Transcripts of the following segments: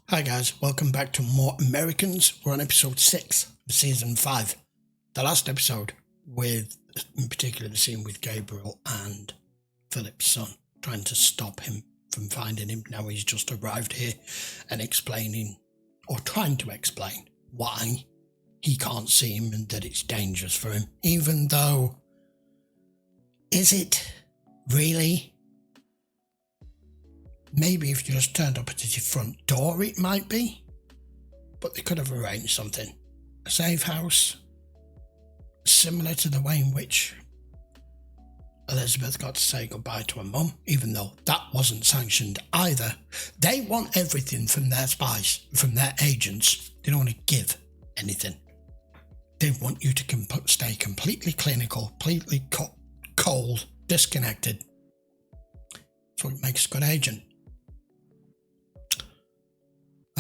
Hi guys, welcome back to More Americans. We're on episode 6 of season 5. The last episode with, in particular, the scene with Gabriel and Philip's son, trying to stop him from finding him. Now he's just arrived here and explaining, or trying to explain, why he can't see him and that it's dangerous for him. Even though, is it really? Maybe if you just turned up at his front door, it might be. But they could have arranged something. A safe house, similar to the way in which Elizabeth got to say goodbye to her mum, even though that wasn't sanctioned either. They want everything from their spies, from their agents. They don't want to give anything. They want you to stay completely clinical, completely cold, disconnected. That's what makes a good agent.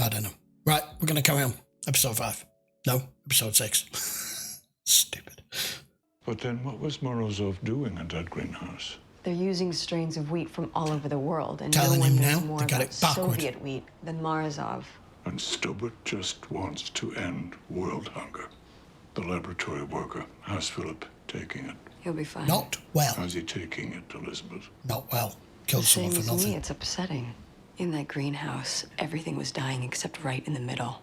I don't know. Right, we're going to carry on. Episode 5. No, episode 6. Stupid. But then what was Morozov doing in that greenhouse? They're using strains of wheat from all over the world, and Telling no one him knows now, more they got about it backward. Soviet wheat than Morozov. And Stubert just wants to end world hunger. The laboratory worker, how's Philip taking it? He'll be fine. Not well. How's he taking it, Elizabeth? Not well. Killed The someone same for as me, nothing. it's upsetting. In that greenhouse, everything was dying except right in the middle.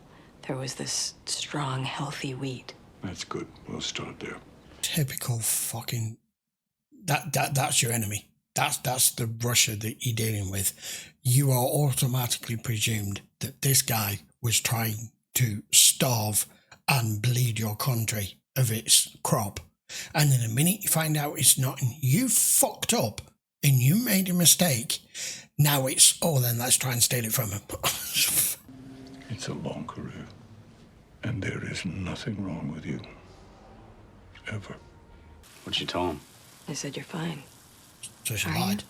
There was this strong, healthy wheat. That's good. We'll start there. Typical fucking... That's your enemy. That's the Russia that you're dealing with. You are automatically presumed that this guy was trying to starve and bleed your country of its crop. And then the minute you find out it's not, and you fucked up and you made a mistake, now it's, oh, then let's try and steal it from him. It's a long career. And there is nothing wrong with you. Ever. What'd you tell him? I said, you're fine. So she Are you? lied.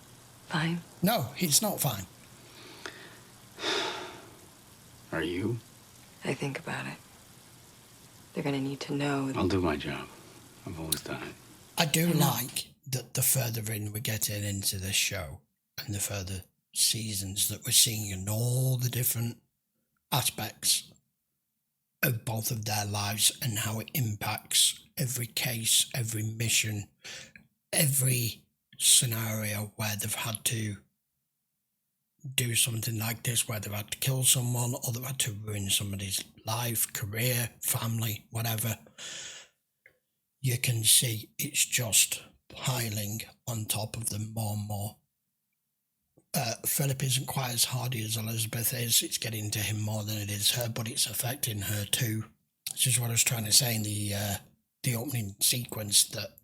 Fine. No, he's not fine. Are you? I think about it. They're gonna need to know. I'll do my job. I've always done it. I do like that the further in we're getting into this show and the further seasons that we're seeing and all the different aspects of both of their lives and how it impacts every case, every mission, every scenario where they've had to do something like this, where they've had to kill someone or they've had to ruin somebody's life, career, family, whatever. You can see it's just piling on top of them more and more. Philip isn't quite as hardy as Elizabeth is. It's getting to him more than it is her, but it's affecting her too. This is what I was trying to say in the opening sequence, that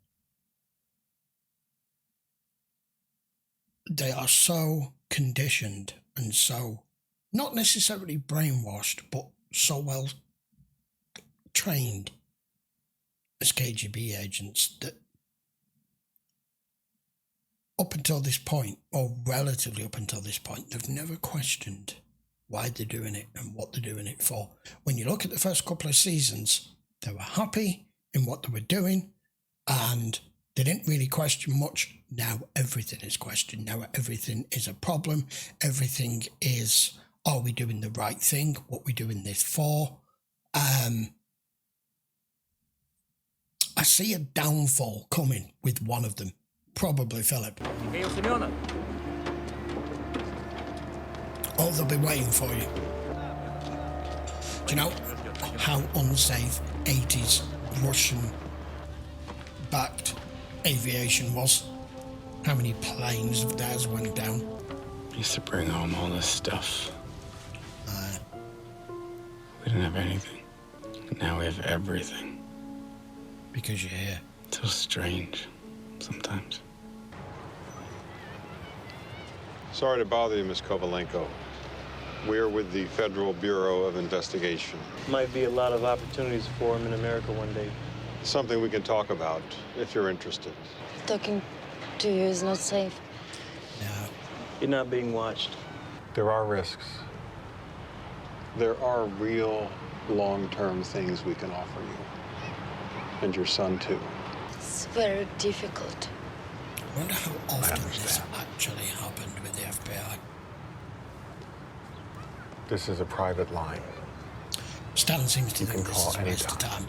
they are so conditioned and so, not necessarily brainwashed, but so well trained as KGB agents that up until this point, or relatively up until this point, they've never questioned why they're doing it and what they're doing it for. When you look at the first couple of seasons, they were happy in what they were doing and they didn't really question much. Now everything is questioned. Now everything is a problem. Everything is, are we doing the right thing? What are we doing this for? I see a downfall coming with one of them. Probably Philip. Oh, they'll be waiting for you. Do you know how unsafe 80s Russian-backed aviation was? How many planes of theirs went down? Used to bring home all this stuff. We didn't have anything. Now we have everything. Because you're here. It's so strange sometimes. Sorry to bother you, Miss Kovalenko. We're with the Federal Bureau of Investigation. Might be a lot of opportunities for him in America one day. Something we can talk about, if you're interested. Talking to you is not safe. No. You're not being watched. There are risks. There are real long-term things we can offer you. And your son, too. It's very difficult. I wonder how often this actually happened with the FBI. This is a private line. Stan seems to You think can this call is a waste of anytime. time.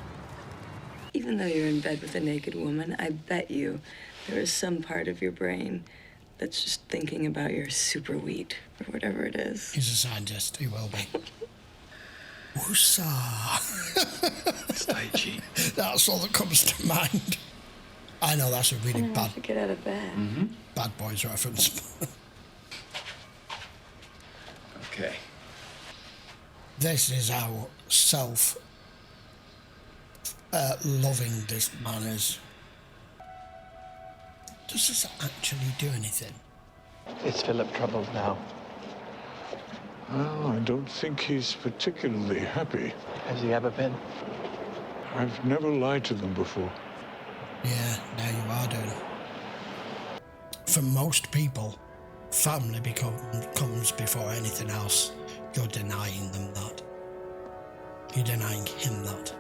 Even though you're in bed with a naked woman, I bet you there is some part of your brain that's just thinking about your super wheat or whatever it is. He's a scientist. He will be. Woosah. That's all that comes to mind. I know that's a I really don't have to get out of bed. bad boys reference. Okay. This is how loving this man is. Does this actually do anything? Is Philip troubled now? Well, I don't think he's particularly happy. Has he ever been? I've never lied to them before. Yeah, now you are doing. For most people, family comes before anything else. You're denying them that. You're denying him that.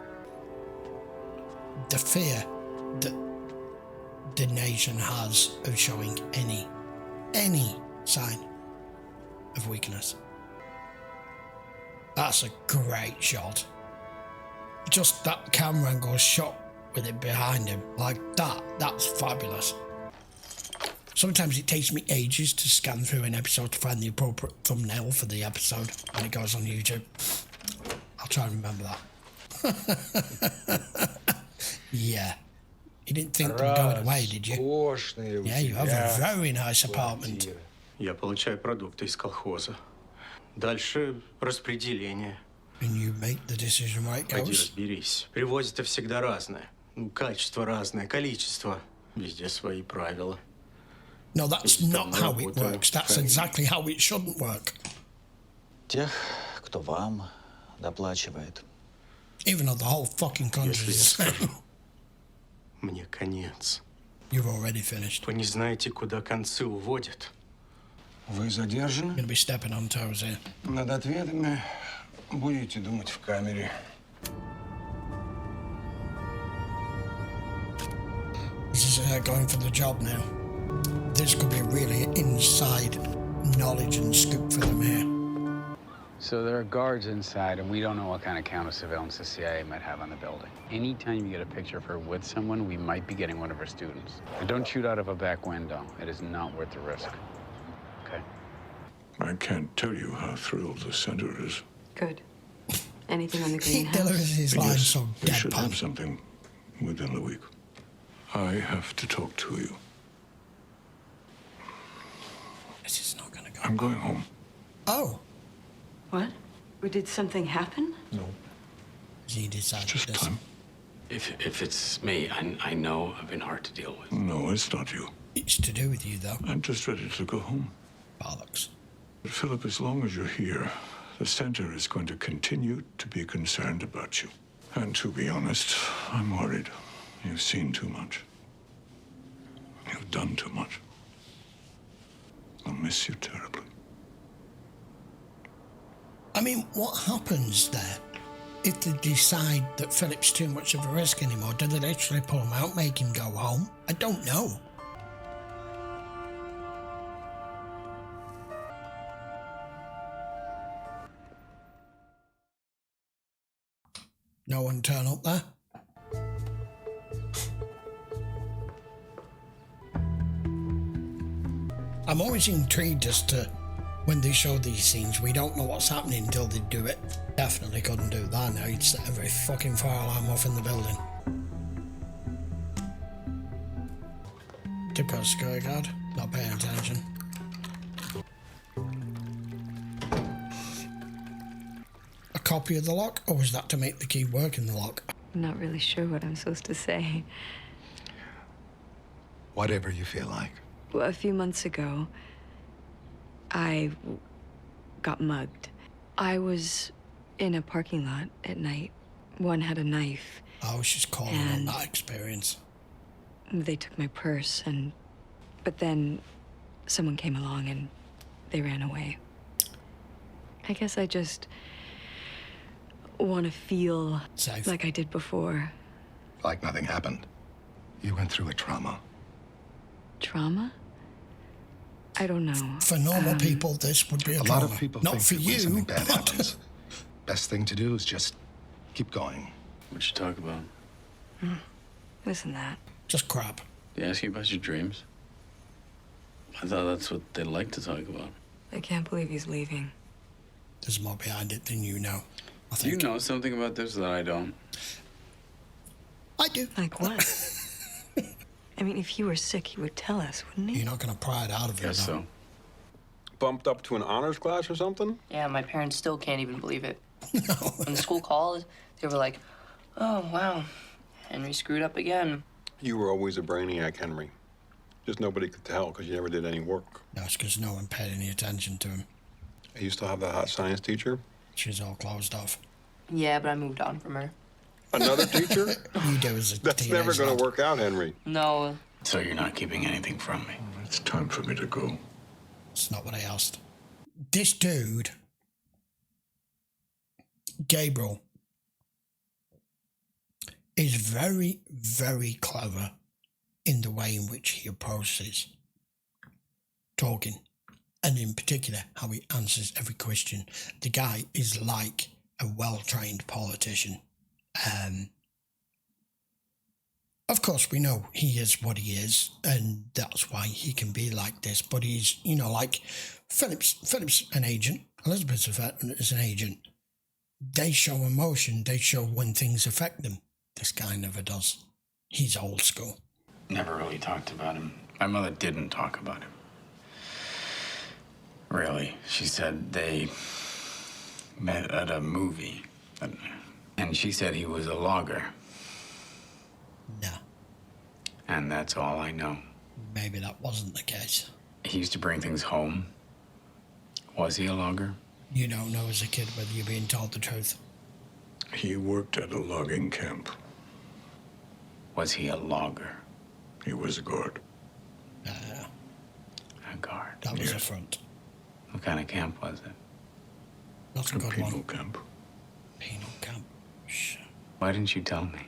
The fear that the nation has of showing any sign of weakness. That's a great shot. Just that camera angle shot with it behind him like that, that's fabulous. Sometimes it takes me ages to scan through an episode to find the appropriate thumbnail for the episode when it goes on YouTube. I'll try and remember that. Yeah. You didn't think they were going away, did you? Yeah, you have a very nice apartment. Я получаю продукты из колхоза. Дальше распределение. And you make the decision where it Пойди goes. разберись. Привозят всегда разное. Ну, качество разное, количество. Везде свои правила. No, that's not how it works. That's exactly how it shouldn't work. Тех, кто вам доплачивает. Even though the whole fucking country Если я is the скажу, same. мне конец. You've already finished. Вы не знаете, куда концы уводят. Вы задержаны? You're going to be stepping on toes here. Над ответами будете думать в камере. This is going for the job now. This could be really inside knowledge and scoop for them here. So there are guards inside, and we don't know what kind of counter-surveillance the CIA might have on the building. Anytime you get a picture of her with someone, we might be getting one of her students. And don't shoot out of a back window. It is not worth the risk. Okay? I can't tell you how thrilled the center is. Good. Anything on the He greenhouse? delivers his lines Yes, so we should have deadpan. something within the week. I have to talk to you. This is not going to go. I'm going home. Oh, What? Did something happen? No. he decided Just this. time. If it's me, I know I've been hard to deal with. No, it's not you. It's to do with you, though. I'm just ready to go home. Bollocks. But Philip, as long as you're here, the center is going to continue to be concerned about you. And to be honest, I'm worried. You've seen too much. You've done too much. I'll miss you terribly. I mean, what happens there? If they decide that Philip's too much of a risk anymore, do they literally pull him out, make him go home? I don't know. No one turn up there? I'm always intrigued as to when they show these scenes, we don't know what's happening until they do it. Definitely couldn't do that now. You'd set every fucking fire alarm off in the building. Typical security guard, not paying attention. A copy of the lock, or was that to make the key work in the lock? I'm not really sure what I'm supposed to say. Whatever you feel like. Well, a few months ago, I got mugged. I was in a parking lot at night. One had a knife. I was just calling on that experience. They took my purse, but then someone came along and they ran away. I guess I just want to feel Safe. like I did before. Like nothing happened. You went through a trauma. Trauma? I don't know. For normal people, this would be a lot trauma. of people Not think for that when you. something bad happens, best thing to do is just keep going. What'd you talk about? Listen to that. Just crap. They ask you about your dreams? I thought that's what they like to talk about. I can't believe he's leaving. There's more behind it than you know. I Do you think. know something about this that I don't? I do. Like what? I mean, if he were sick, he would tell us, wouldn't he? You're not going to pry it out of you, Guess though. so. Bumped up to an honors class or something? Yeah, my parents still can't even believe it. When the school called, they were like, oh, wow, Henry screwed up again. You were always a brainiac, Henry. Just nobody could tell because you never did any work. No, it's because no one paid any attention to him. You still have that hot science teacher? She's all closed off. Yeah, but I moved on from her. Another teacher? You do as a That's teenage never going lad. to work out, Henry. No. So you're not keeping anything from me? It's time for me to go. It's not what I asked. This dude, Gabriel, is very, very clever in the way in which he approaches talking, and in particular how he answers every question. The guy is like a well-trained politician. Of course, we know he is what he is, and that's why he can be like this. But he's, you know, like Philip's an agent, Elizabeth is an agent. They show emotion, they show when things affect them. This guy never does. He's old school. Never really talked about him. My mother didn't talk about him. Really. She said they met at a movie. And she said he was a logger. No. And that's all I know. Maybe that wasn't the case. He used to bring things home. Was he a logger? You don't know as a kid whether you're being told the truth. He worked at a logging camp. Was he a logger? He was a guard. A guard. That was a front. What kind of camp was it? Not a A good penal one. camp. Penal camp. Shh. Why didn't you tell me?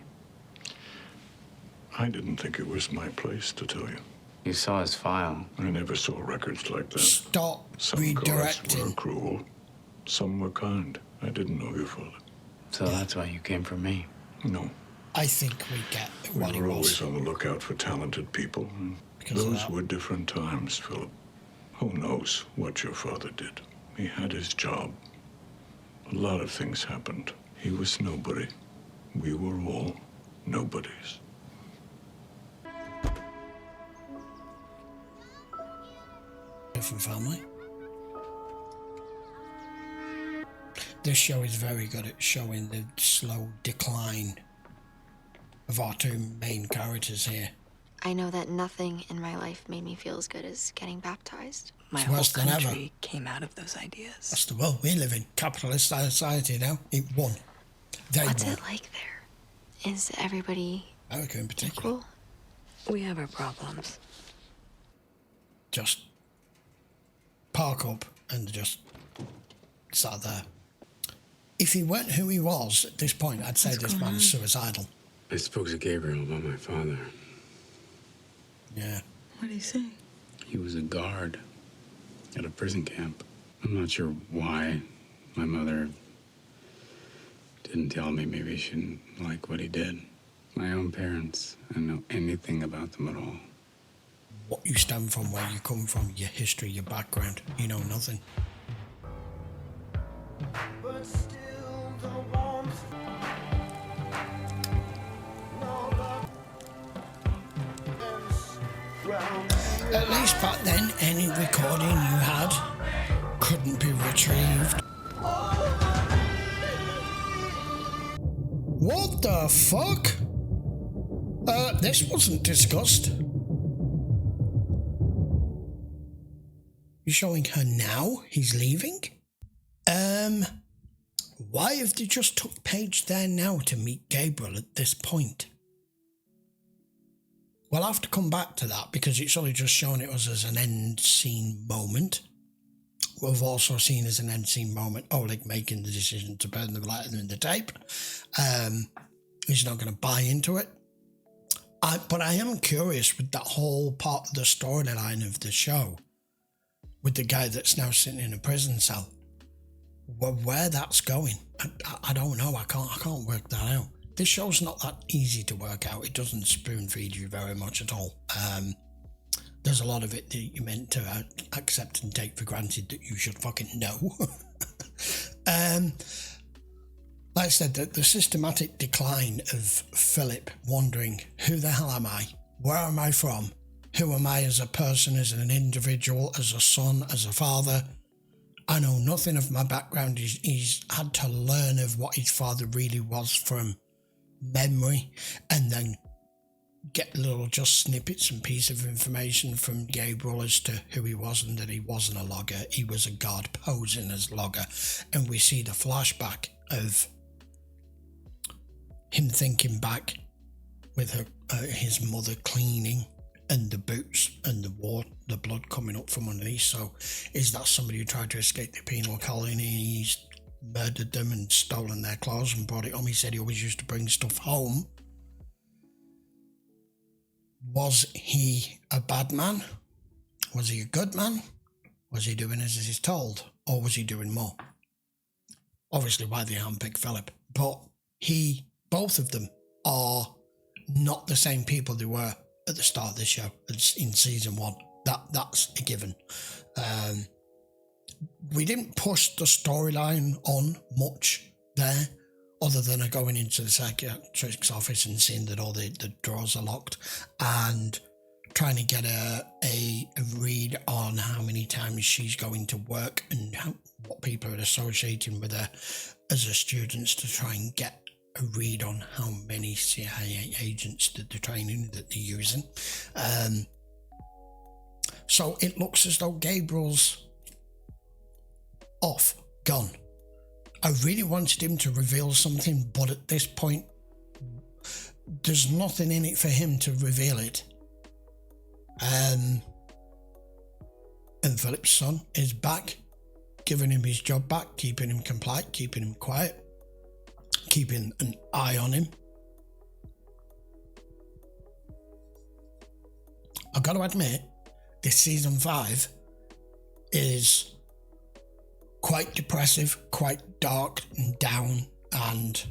I didn't think it was my place to tell you. You saw his file. I never saw records like that. Stop Some guards were redirecting. cruel. Some were kind. I didn't know your father. So that's why you came for me. No. I think we get We what he were was. always on the lookout for talented people. Because of Those that. were different times, Philip. Who knows what your father did? He had his job. A lot of things happened. He was nobody. We were all nobodies. Different family. This show is very good at showing the slow decline of our two main characters here. I know that nothing in my life made me feel as good as getting baptized. My It's whole worse than ever. country came out of those ideas. That's the world we live in. Capitalist society now. It won. They What's won. it like there? Is everybody America in particular. equal? We have our problems. Just park up and just sat there. If he weren't who he was at this point, I'd say this man is suicidal. I spoke to Gabriel about my father. Yeah. What did he say? He was a guard at a prison camp. I'm not sure why my mother didn't tell me. Maybe she didn't like what he did. My own parents, I don't know anything about them at all. What you stand from, where you come from, your history, your background, you know nothing. At least back then, any recording you had couldn't be retrieved. What the fuck? This wasn't discussed. You're showing her now? He's leaving? Why have they just took Paige there now to meet Gabriel at this point? We'll have to come back to that because it's only just shown it us as an end scene moment. We've also seen as an end scene moment Oleg making the decision to burn the letter in the tape. He's not going to buy into it. But I am curious with that whole part of the storyline of the show. with the guy that's now sitting in a prison cell. Where that's going, I don't know. I can't work that out. This show's not that easy to work out. It doesn't spoon feed you very much at all. There's a lot of it that you're meant to accept and take for granted that you should fucking know. Like I said, the systematic decline of Philip wondering, who the hell am I? Where am I from? Who am I as a person, as an individual, as a son, as a father? I know nothing of my background. He's had to learn of what his father really was from memory, and then get little just snippets and pieces of information from Gabriel as to who he was, and that he wasn't a logger. He was a guard posing as logger. And we see the flashback of him thinking back with his mother cleaning, and the boots and the blood coming up from underneath. So is that somebody who tried to escape the penal colony and he's murdered them and stolen their clothes and brought it home? He said he always used to bring stuff home. Was he a bad man? Was he a good man? Was he doing as he's told? Or was he doing more? Obviously, why they handpicked Philip. But both of them are not the same people they were at the start of the show. It's in season 1. That's a given. We didn't push the storyline on much there, other than going into the psychiatrist's office and seeing that all the doors are locked, and trying to get a read on how many times she's going to work and what people are associating with her as a student, to try and get a read on how many CIA agents that they're training, that they're using. So it looks as though Gabriel's off, gone. I really wanted him to reveal something, but at this point, there's nothing in it for him to reveal it. And Philip's son is back, giving him his job back, keeping him compliant, keeping him quiet, keeping an eye on him. I've got to admit, this season 5 is quite depressive, quite dark and down, and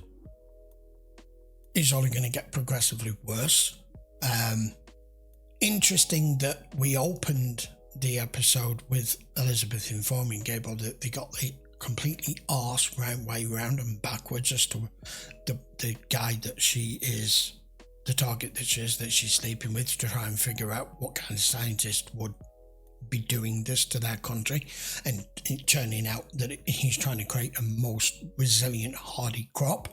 is only going to get progressively worse. Interesting that we opened the episode with Elizabeth informing Gabriel that they got the completely arse way round and backwards as to the guy that she is, the target that she's sleeping with, to try and figure out what kind of scientist would be doing this to their country, and it turning out that he's trying to create a most resilient, hardy crop.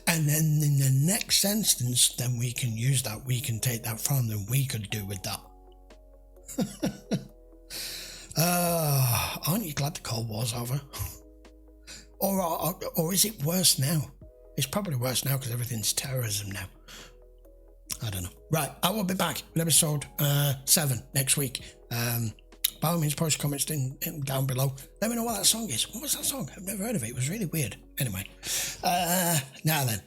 And then in the next instance, then we can use that, we can take that from them, we could do with that. Aren't you glad the Cold War's over? Or is it worse now? It's probably worse now because everything's terrorism now. I don't know. Right, I will be back with episode 7 next week. By all means, post comments down below. Let me know what that song is. What was that song? I've never heard of it. It was really weird. Anyway, now then,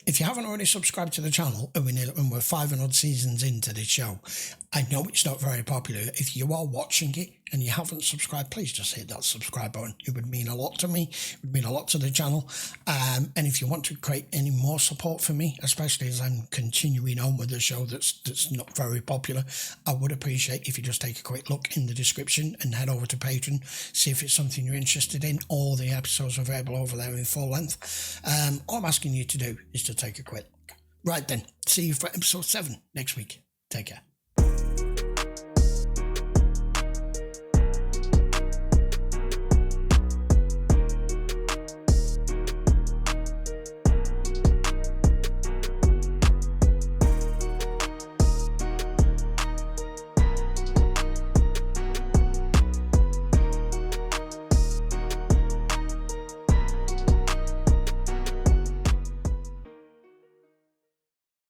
if you haven't already subscribed to the channel, and we're 5 and odd seasons into this show, I know it's not very popular. If you are watching it and you haven't subscribed, please just hit that subscribe button. It would mean a lot to me. It would mean a lot to the channel. And if you want to create any more support for me, especially as I'm continuing on with a show that's not very popular, I would appreciate if you just take a quick look in the description and head over to Patreon, see if it's something you're interested in. All the episodes are available over there in full length. All I'm asking you to do is to take a quick look. Right then, see you for episode 7 next week. Take care.